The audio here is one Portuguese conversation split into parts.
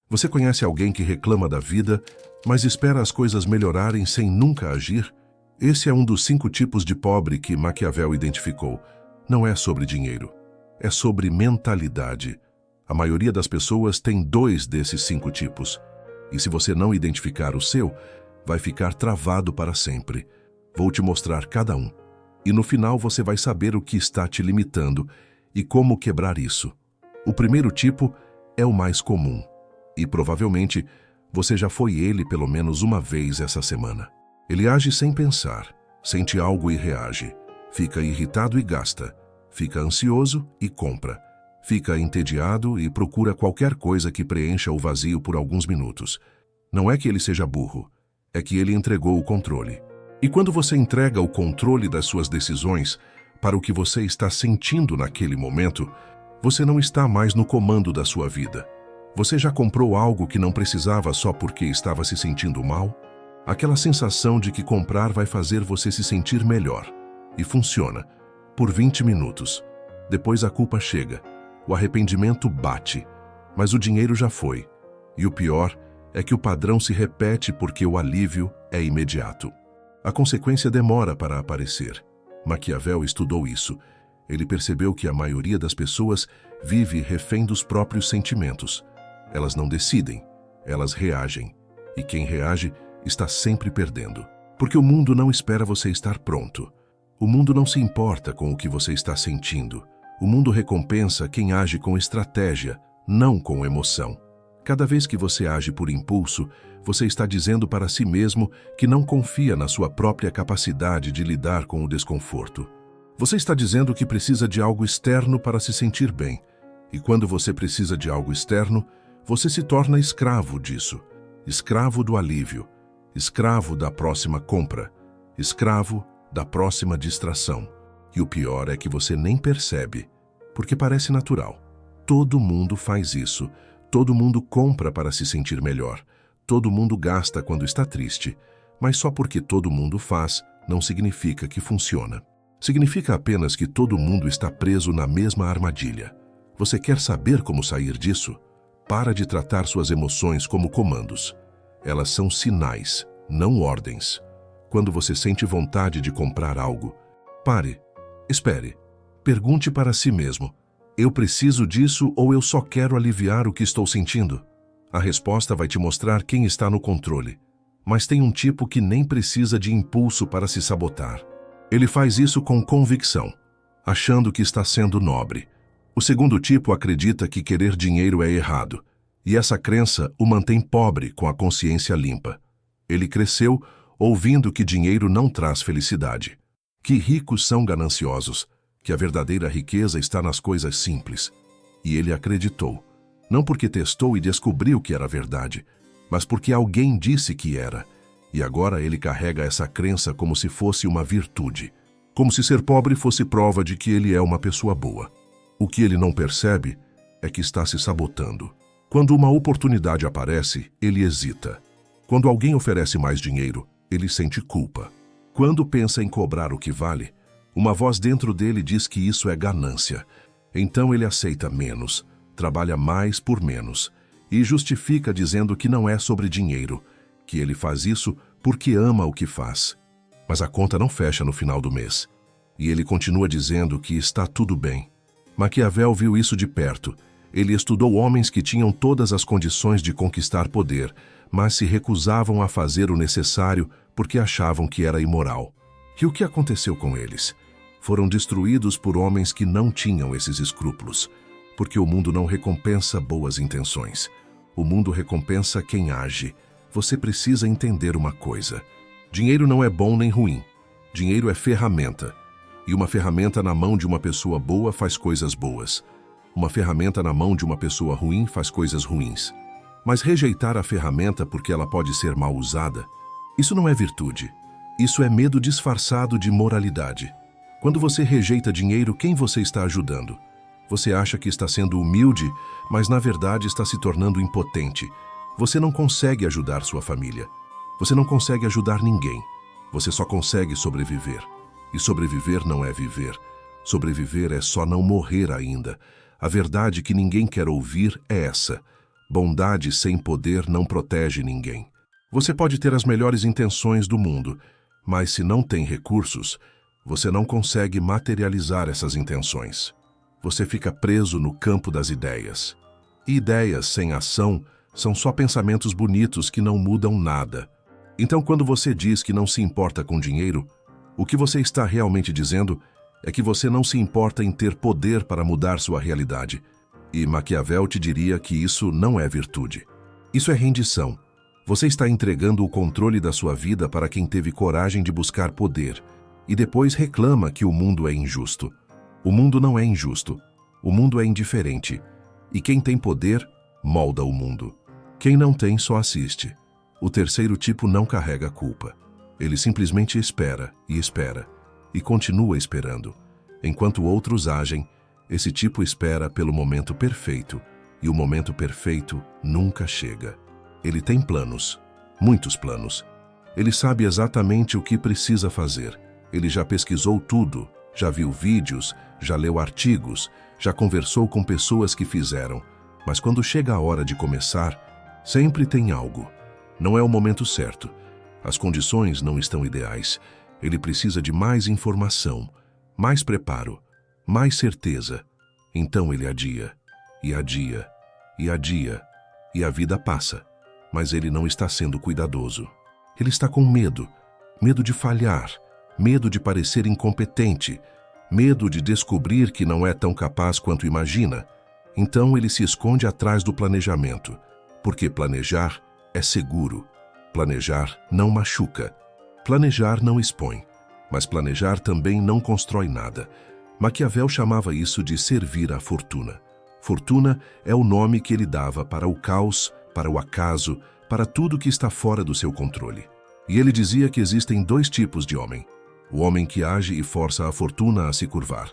Você conhece alguém que reclama da vida, mas espera as coisas melhorarem sem nunca agir? Esse é um dos 5 tipos de pobre que Maquiavel identificou. Não é sobre dinheiro, é sobre mentalidade. A maioria das pessoas tem 2 desses 5 tipos. E se você não identificar o seu, vai ficar travado para sempre. Vou te mostrar cada um. E no final você vai saber o que está te limitando e como quebrar isso. O primeiro tipo é o mais comum. E provavelmente você já foi ele pelo menos uma vez essa semana. Ele age sem pensar, sente algo e reage. Fica irritado e gasta. Fica ansioso e compra. Fica entediado e procura qualquer coisa que preencha o vazio por alguns minutos. Não é que ele seja burro, é que ele entregou o controle. E quando você entrega o controle das suas decisões para o que você está sentindo naquele momento, você não está mais no comando da sua vida. Você já comprou algo que não precisava só porque estava se sentindo mal? Aquela sensação de que comprar vai fazer você se sentir melhor. E funciona. Por 20 minutos. Depois a culpa chega. O arrependimento bate. Mas o dinheiro já foi. E o pior é que o padrão se repete porque o alívio é imediato. A consequência demora para aparecer. Maquiavel estudou isso. Ele percebeu que a maioria das pessoas vive refém dos próprios sentimentos. Elas não decidem, elas reagem. E quem reage está sempre perdendo. Porque o mundo não espera você estar pronto. O mundo não se importa com o que você está sentindo. O mundo recompensa quem age com estratégia, não com emoção. Cada vez que você age por impulso, você está dizendo para si mesmo que não confia na sua própria capacidade de lidar com o desconforto. Você está dizendo que precisa de algo externo para se sentir bem. E quando você precisa de algo externo, você se torna escravo disso. Escravo do alívio. Escravo da próxima compra. Escravo da próxima distração. E o pior é que você nem percebe, porque parece natural. Todo mundo faz isso. Todo mundo compra para se sentir melhor. Todo mundo gasta quando está triste. Mas só porque todo mundo faz, não significa que funciona. Significa apenas que todo mundo está preso na mesma armadilha. Você quer saber como sair disso? Para de tratar suas emoções como comandos. Elas são sinais, não ordens. Quando você sente vontade de comprar algo, pare, espere, pergunte para si mesmo: eu preciso disso ou eu só quero aliviar o que estou sentindo? A resposta vai te mostrar quem está no controle. Mas tem um tipo que nem precisa de impulso para se sabotar. Ele faz isso com convicção, achando que está sendo nobre. O segundo tipo acredita que querer dinheiro é errado, e essa crença o mantém pobre com a consciência limpa. Ele cresceu ouvindo que dinheiro não traz felicidade, que ricos são gananciosos, que a verdadeira riqueza está nas coisas simples. E ele acreditou, não porque testou e descobriu que era verdade, mas porque alguém disse que era. E agora ele carrega essa crença como se fosse uma virtude, como se ser pobre fosse prova de que ele é uma pessoa boa. O que ele não percebe é que está se sabotando. Quando uma oportunidade aparece, ele hesita. Quando alguém oferece mais dinheiro, ele sente culpa. Quando pensa em cobrar o que vale, uma voz dentro dele diz que isso é ganância. Então ele aceita menos, trabalha mais por menos, e justifica dizendo que não é sobre dinheiro, que ele faz isso porque ama o que faz. Mas a conta não fecha no final do mês. E ele continua dizendo que está tudo bem. Maquiavel viu isso de perto. Ele estudou homens que tinham todas as condições de conquistar poder, mas se recusavam a fazer o necessário porque achavam que era imoral. E o que aconteceu com eles? Foram destruídos por homens que não tinham esses escrúpulos, porque o mundo não recompensa boas intenções. O mundo recompensa quem age. Você precisa entender uma coisa. Dinheiro não é bom nem ruim. Dinheiro é ferramenta. E uma ferramenta na mão de uma pessoa boa faz coisas boas. Uma ferramenta na mão de uma pessoa ruim faz coisas ruins. Mas rejeitar a ferramenta porque ela pode ser mal usada, isso não é virtude. Isso é medo disfarçado de moralidade. Quando você rejeita dinheiro, quem você está ajudando? Você acha que está sendo humilde, mas na verdade está se tornando impotente. Você não consegue ajudar sua família. Você não consegue ajudar ninguém. Você só consegue sobreviver. E sobreviver não é viver. Sobreviver é só não morrer ainda. A verdade que ninguém quer ouvir é essa. Bondade sem poder não protege ninguém. Você pode ter as melhores intenções do mundo, mas se não tem recursos, você não consegue materializar essas intenções. Você fica preso no campo das ideias. E ideias sem ação são só pensamentos bonitos que não mudam nada. Então, quando você diz que não se importa com dinheiro, o que você está realmente dizendo é que você não se importa em ter poder para mudar sua realidade. E Maquiavel te diria que isso não é virtude. Isso é rendição. Você está entregando o controle da sua vida para quem teve coragem de buscar poder e depois reclama que o mundo é injusto. O mundo não é injusto. O mundo é indiferente. E quem tem poder, molda o mundo. Quem não tem, só assiste. O terceiro tipo não carrega culpa. Ele simplesmente espera e continua esperando. Enquanto outros agem, esse tipo espera pelo momento perfeito, e o momento perfeito nunca chega. Ele tem planos, muitos planos. Ele sabe exatamente o que precisa fazer. Ele já pesquisou tudo, já viu vídeos, já leu artigos, já conversou com pessoas que fizeram. Mas quando chega a hora de começar, sempre tem algo. Não é o momento certo. As condições não estão ideais. Ele precisa de mais informação, mais preparo, mais certeza. Então ele adia, e adia, e adia, e a vida passa. Mas ele não está sendo cuidadoso. Ele está com medo, medo de falhar, medo de parecer incompetente, medo de descobrir que não é tão capaz quanto imagina. Então ele se esconde atrás do planejamento, porque planejar é seguro. Planejar não machuca. Planejar não expõe. Mas planejar também não constrói nada. Maquiavel chamava isso de servir à fortuna. Fortuna é o nome que ele dava para o caos, para o acaso, para tudo que está fora do seu controle. E ele dizia que existem dois tipos de homem. O homem que age e força a fortuna a se curvar,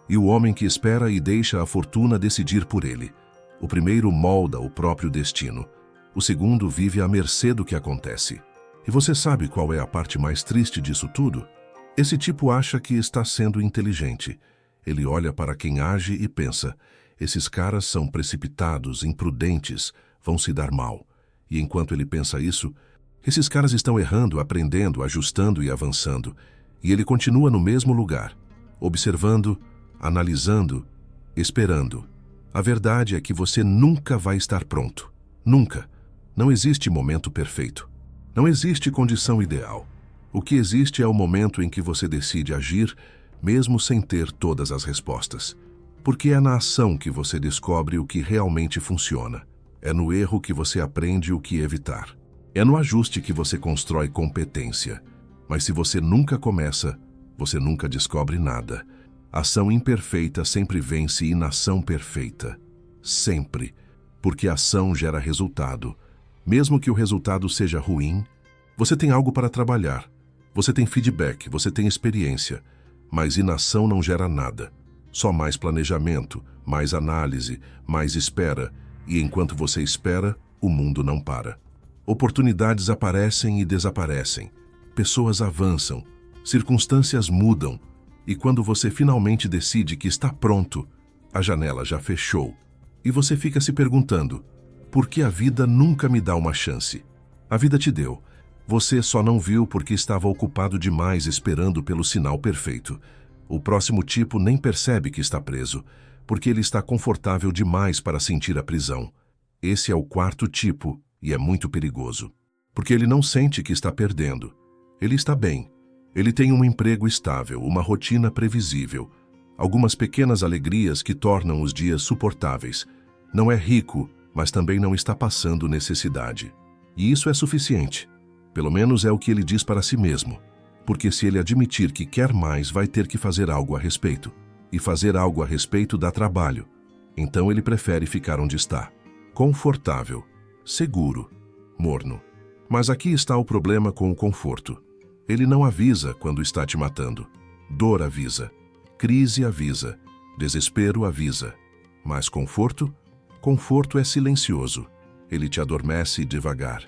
e o homem que espera e deixa a fortuna decidir por ele. O primeiro molda o próprio destino. O segundo vive à mercê do que acontece. E você sabe qual é a parte mais triste disso tudo? Esse tipo acha que está sendo inteligente. Ele olha para quem age e pensa, esses caras são precipitados, imprudentes, vão se dar mal. E enquanto ele pensa isso, esses caras estão errando, aprendendo, ajustando e avançando. E ele continua no mesmo lugar, observando, analisando, esperando. A verdade é que você nunca vai estar pronto. Nunca. Não existe momento perfeito. Não existe condição ideal. O que existe é o momento em que você decide agir, mesmo sem ter todas as respostas. Porque é na ação que você descobre o que realmente funciona. É no erro que você aprende o que evitar. É no ajuste que você constrói competência. Mas se você nunca começa, você nunca descobre nada. Ação imperfeita sempre vence inação perfeita. Sempre. Porque a ação gera resultado. Mesmo que o resultado seja ruim, você tem algo para trabalhar. Você tem feedback, você tem experiência. Mas inação não gera nada. Só mais planejamento, mais análise, mais espera. E enquanto você espera, o mundo não para. Oportunidades aparecem e desaparecem. Pessoas avançam. Circunstâncias mudam. E quando você finalmente decide que está pronto, a janela já fechou. E você fica se perguntando, por que a vida nunca me dá uma chance? A vida te deu. Você só não viu porque estava ocupado demais esperando pelo sinal perfeito. O próximo tipo nem percebe que está preso, porque ele está confortável demais para sentir a prisão. Esse é o quarto tipo e é muito perigoso, porque ele não sente que está perdendo. Ele está bem. Ele tem um emprego estável, uma rotina previsível, algumas pequenas alegrias que tornam os dias suportáveis. Não é rico, mas também não está passando necessidade. E isso é suficiente. Pelo menos é o que ele diz para si mesmo. Porque se ele admitir que quer mais, vai ter que fazer algo a respeito. E fazer algo a respeito dá trabalho. Então ele prefere ficar onde está. Confortável, seguro, morno. Mas aqui está o problema com o conforto. Ele não avisa quando está te matando. Dor avisa. Crise avisa. Desespero avisa. Mas conforto? Conforto é silencioso. Ele te adormece devagar.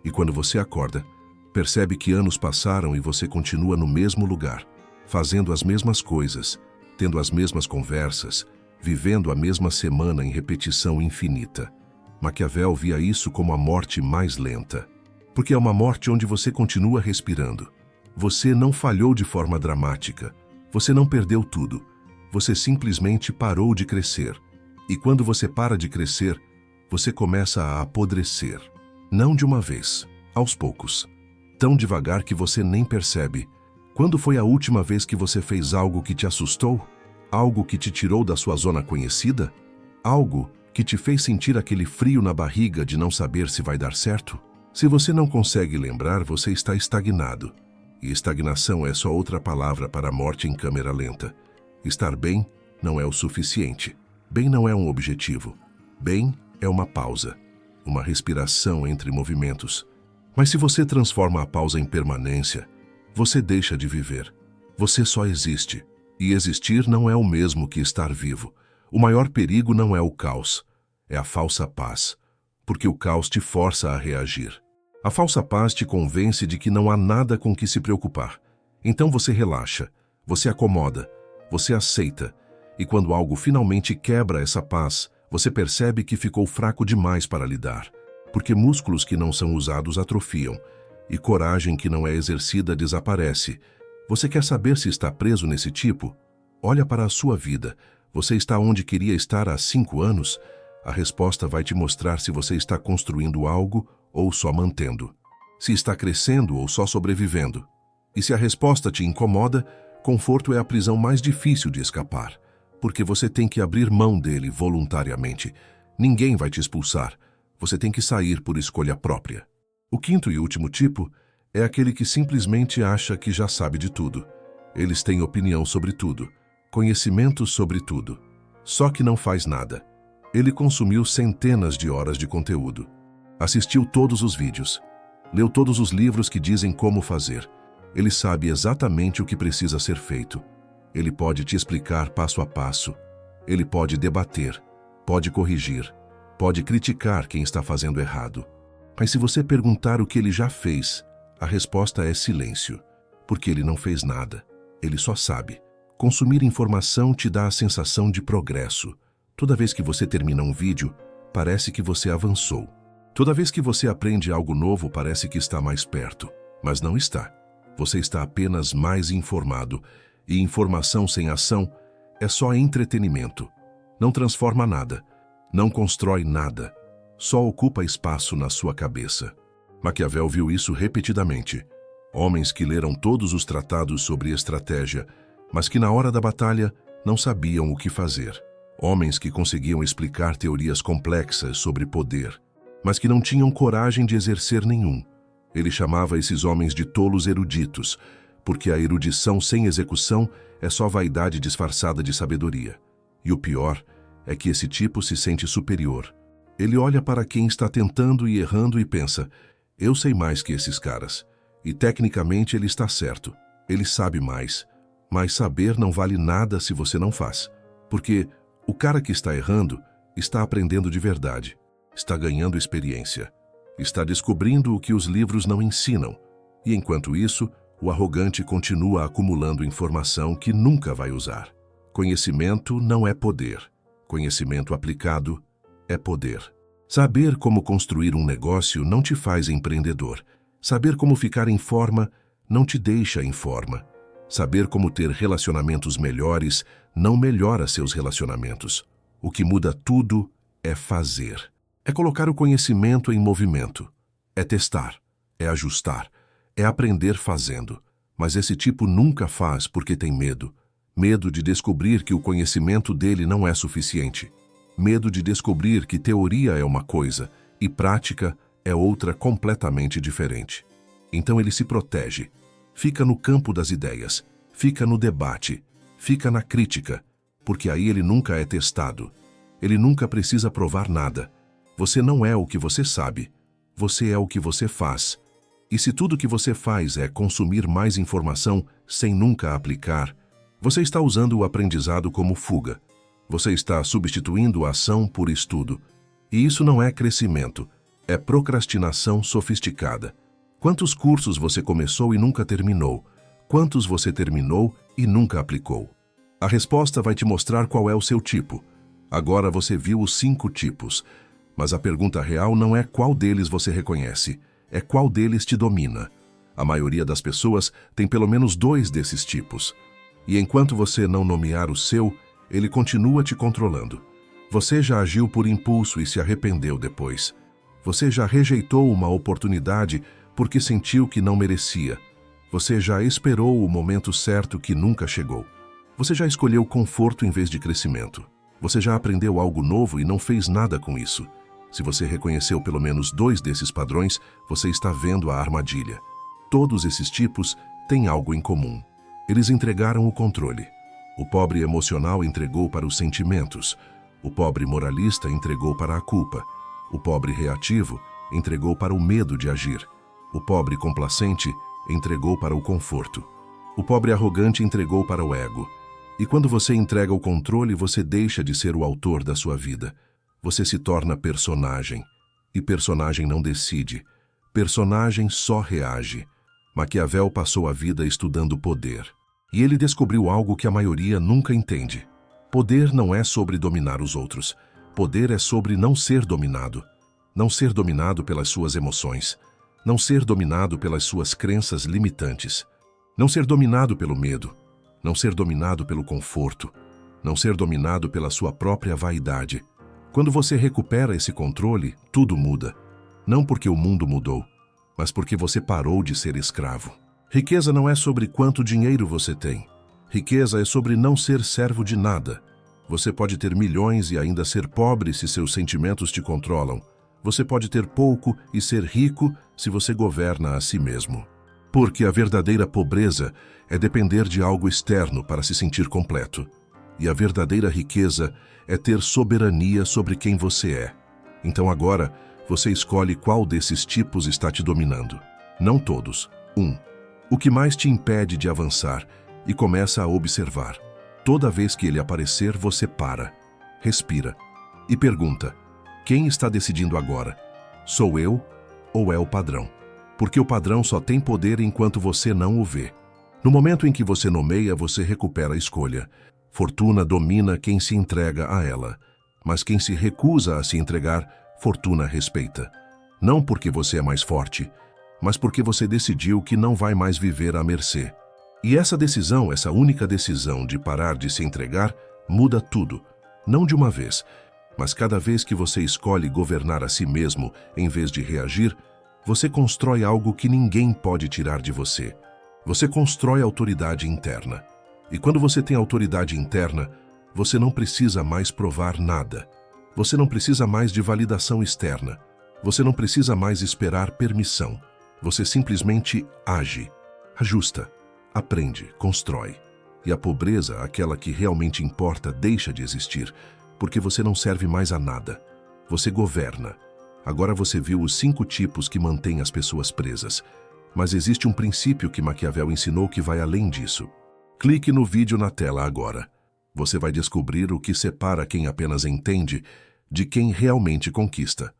E quando você acorda, percebe que anos passaram e você continua no mesmo lugar, fazendo as mesmas coisas, tendo as mesmas conversas, vivendo a mesma semana em repetição infinita. Maquiavel via isso como a morte mais lenta, porque é uma morte onde você continua respirando. Você não falhou de forma dramática, você não perdeu tudo, você simplesmente parou de crescer. E quando você para de crescer, você começa a apodrecer. Não de uma vez, aos poucos. Tão devagar que você nem percebe. Quando foi a última vez que você fez algo que te assustou? Algo que te tirou da sua zona conhecida? Algo que te fez sentir aquele frio na barriga de não saber se vai dar certo? Se você não consegue lembrar, você está estagnado. E estagnação é só outra palavra para a morte em câmera lenta. Estar bem não é o suficiente. Bem não é um objetivo. Bem é uma pausa, uma respiração entre movimentos. Mas se você transforma a pausa em permanência, você deixa de viver. Você só existe. E existir não é o mesmo que estar vivo. O maior perigo não é o caos, é a falsa paz, porque o caos te força a reagir. A falsa paz te convence de que não há nada com que se preocupar. Então você relaxa, você acomoda, você aceita, e quando algo finalmente quebra essa paz, você percebe que ficou fraco demais para lidar, porque músculos que não são usados atrofiam, e coragem que não é exercida desaparece. Você quer saber se está preso nesse tipo? Olha para a sua vida. Você está onde queria estar há 5 anos? A resposta vai te mostrar se você está construindo algo ou só mantendo. Se está crescendo ou só sobrevivendo. E se a resposta te incomoda, conforto é a prisão mais difícil de escapar, porque você tem que abrir mão dele voluntariamente. Ninguém vai te expulsar. Você tem que sair por escolha própria. O quinto e último tipo é aquele que simplesmente acha que já sabe de tudo. Eles têm opinião sobre tudo, conhecimento sobre tudo, só que não faz nada. Ele consumiu centenas de horas de conteúdo, assistiu todos os vídeos, leu todos os livros que dizem como fazer. Ele sabe exatamente o que precisa ser feito. Ele pode te explicar passo a passo. Ele pode debater, pode corrigir, pode criticar quem está fazendo errado. Mas se você perguntar o que ele já fez, a resposta é silêncio, porque ele não fez nada. Ele só sabe. Consumir informação te dá a sensação de progresso. Toda vez que você termina um vídeo, parece que você avançou. Toda vez que você aprende algo novo, parece que está mais perto. Mas não está. Você está apenas mais informado. E informação sem ação é só entretenimento. Não transforma nada. Não constrói nada. Só ocupa espaço na sua cabeça. Maquiavel viu isso repetidamente. Homens que leram todos os tratados sobre estratégia, mas que na hora da batalha não sabiam o que fazer. Homens que conseguiam explicar teorias complexas sobre poder, mas que não tinham coragem de exercer nenhum. Ele chamava esses homens de tolos eruditos, porque a erudição sem execução é só vaidade disfarçada de sabedoria. E o pior é que esse tipo se sente superior. Ele olha para quem está tentando e errando e pensa: eu sei mais que esses caras. E tecnicamente ele está certo. Ele sabe mais. Mas saber não vale nada se você não faz. Porque o cara que está errando está aprendendo de verdade. Está ganhando experiência. Está descobrindo o que os livros não ensinam. E enquanto isso, o arrogante continua acumulando informação que nunca vai usar. Conhecimento não é poder. Conhecimento aplicado é poder. Saber como construir um negócio não te faz empreendedor. Saber como ficar em forma não te deixa em forma. Saber como ter relacionamentos melhores não melhora seus relacionamentos. O que muda tudo é fazer. É colocar o conhecimento em movimento. É testar. É ajustar. É aprender fazendo. Mas esse tipo nunca faz porque tem medo. Medo de descobrir que o conhecimento dele não é suficiente. Medo de descobrir que teoria é uma coisa e prática é outra completamente diferente. Então ele se protege. Fica no campo das ideias, fica no debate, fica na crítica, porque aí ele nunca é testado. Ele nunca precisa provar nada. Você não é o que você sabe, você é o que você faz. E se tudo que você faz é consumir mais informação sem nunca aplicar, você está usando o aprendizado como fuga. Você está substituindo a ação por estudo. E isso não é crescimento, é procrastinação sofisticada. Quantos cursos você começou e nunca terminou? Quantos você terminou e nunca aplicou? A resposta vai te mostrar qual é o seu tipo. Agora você viu os 5 tipos. Mas a pergunta real não é qual deles você reconhece, é qual deles te domina. A maioria das pessoas tem pelo menos 2 desses tipos. E enquanto você não nomear o seu, ele continua te controlando. Você já agiu por impulso e se arrependeu depois. Você já rejeitou uma oportunidade porque sentiu que não merecia. Você já esperou o momento certo que nunca chegou. Você já escolheu conforto em vez de crescimento. Você já aprendeu algo novo e não fez nada com isso. Se você reconheceu pelo menos 2 desses padrões, você está vendo a armadilha. Todos esses tipos têm algo em comum. Eles entregaram o controle. O pobre emocional entregou para os sentimentos. O pobre moralista entregou para a culpa. O pobre reativo entregou para o medo de agir. O pobre complacente entregou para o conforto. O pobre arrogante entregou para o ego. E quando você entrega o controle, você deixa de ser o autor da sua vida. Você se torna personagem. E personagem não decide. Personagem só reage. Maquiavel passou a vida estudando poder. E ele descobriu algo que a maioria nunca entende. Poder não é sobre dominar os outros. Poder é sobre não ser dominado. Não ser dominado pelas suas emoções. Não ser dominado pelas suas crenças limitantes. Não ser dominado pelo medo. Não ser dominado pelo conforto. Não ser dominado pela sua própria vaidade. Quando você recupera esse controle, tudo muda. Não porque o mundo mudou, mas porque você parou de ser escravo. Riqueza não é sobre quanto dinheiro você tem. Riqueza é sobre não ser servo de nada. Você pode ter milhões e ainda ser pobre se seus sentimentos te controlam. Você pode ter pouco e ser rico se você governa a si mesmo. Porque a verdadeira pobreza é depender de algo externo para se sentir completo. E a verdadeira riqueza é ter soberania sobre quem você é. Então agora, você escolhe qual desses tipos está te dominando. Não todos. 1. O que mais te impede de avançar e começa a observar. Toda vez que ele aparecer, você para, respira e pergunta: quem está decidindo agora? Sou eu ou é o padrão? Porque o padrão só tem poder enquanto você não o vê. No momento em que você nomeia, você recupera a escolha. Fortuna domina quem se entrega a ela, mas quem se recusa a se entregar, fortuna respeita. Não porque você é mais forte, mas porque você decidiu que não vai mais viver à mercê. E essa decisão, essa única decisão de parar de se entregar, muda tudo. Não de uma vez, mas cada vez que você escolhe governar a si mesmo em vez de reagir, você constrói algo que ninguém pode tirar de você. Você constrói autoridade interna. E quando você tem autoridade interna, você não precisa mais provar nada. Você não precisa mais de validação externa. Você não precisa mais esperar permissão. Você simplesmente age, ajusta, aprende, constrói. E a pobreza, aquela que realmente importa, deixa de existir, porque você não serve mais a nada. Você governa. Agora você viu os 5 tipos que mantêm as pessoas presas. Mas existe um princípio que Maquiavel ensinou que vai além disso. Clique no vídeo na tela agora. Você vai descobrir o que separa quem apenas entende de quem realmente conquista.